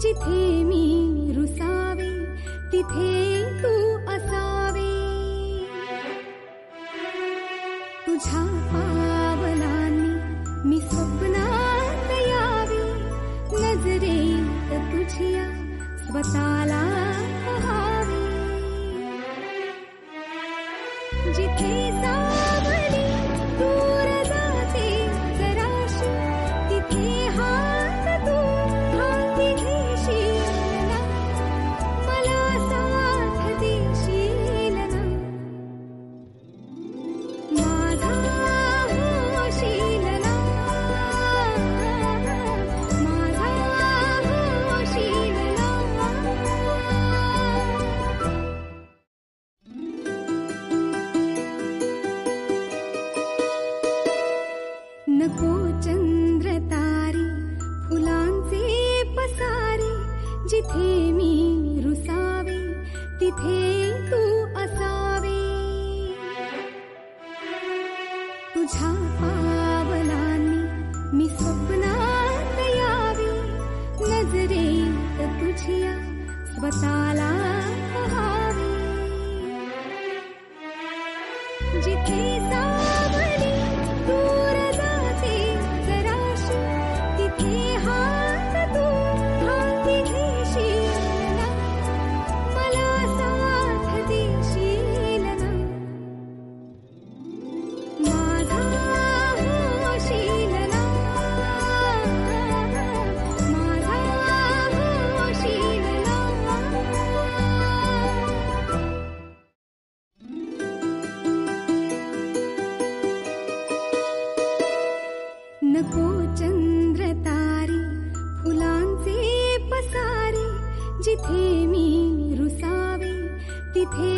जिथे मी रुसावे तिथे तू असावे. तुझ्या पावलांनी मी स्वप्नात यावे, नजरेत तुझ्या स्वतःला पहावे. जिथे सावली दूर जाते जराशी, तिथे हात तू हाती घेशील ना, मला साथ देशील ना. माझा होशील ना, माझा होशील ना. नको चंद्र तारे फुलांचे पसारे, जिथे मी रुसावे तिथे तू असावे. तुझ्या पावलांनी मी स्वप्नात यावे, नजरेत तुझ्या स्वतःला पहावे. जिथे सावली दूर जाते जराशी, तिथे हात तू हाती घेशील ना, मला साथ देशील ना. माझा होशील ना, माझा होशील ना. नको चंद्र तारे फुलांचे पसारे, जिथे मी रुसावे तिथे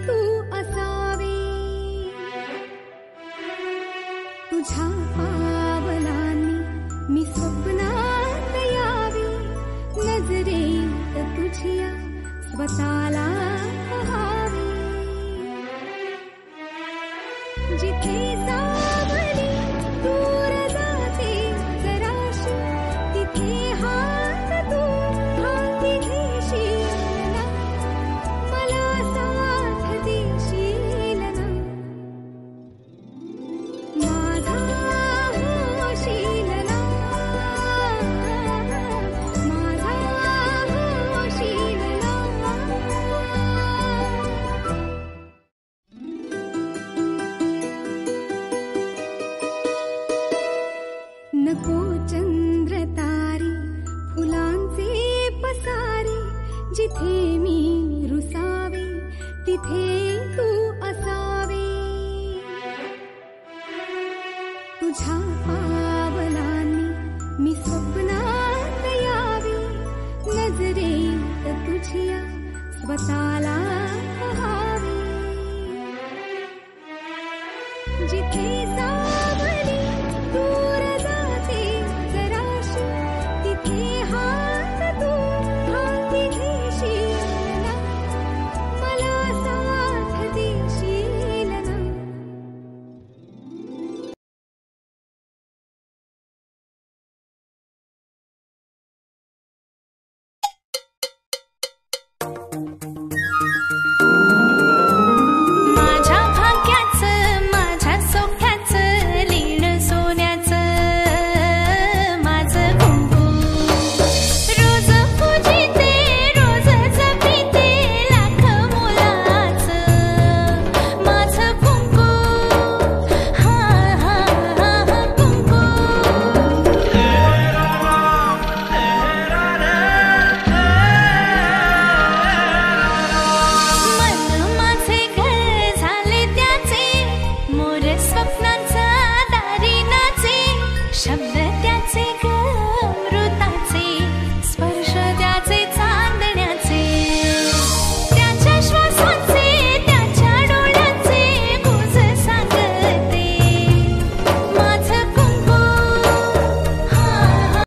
तू असावे. तुझ्या पावलांनी मी स्वप्नात यावे, नजरेत तुझ्या स्वतःला पहावे. जिथे सावली दूर जाते जराशी, तिथे हात तू हाती घेशील ना, मला साथ देशील ना. माझा होशील ना, माझा होशील ना. नको चंद्र तारे फुलांचे पसारे, जिथे मी रुसावे तिथे तू असावे. तुझ्या पावलांनी मी स्वप्नात यावे, नजरेत तुझ्या स्वतःला पहावे. जिथे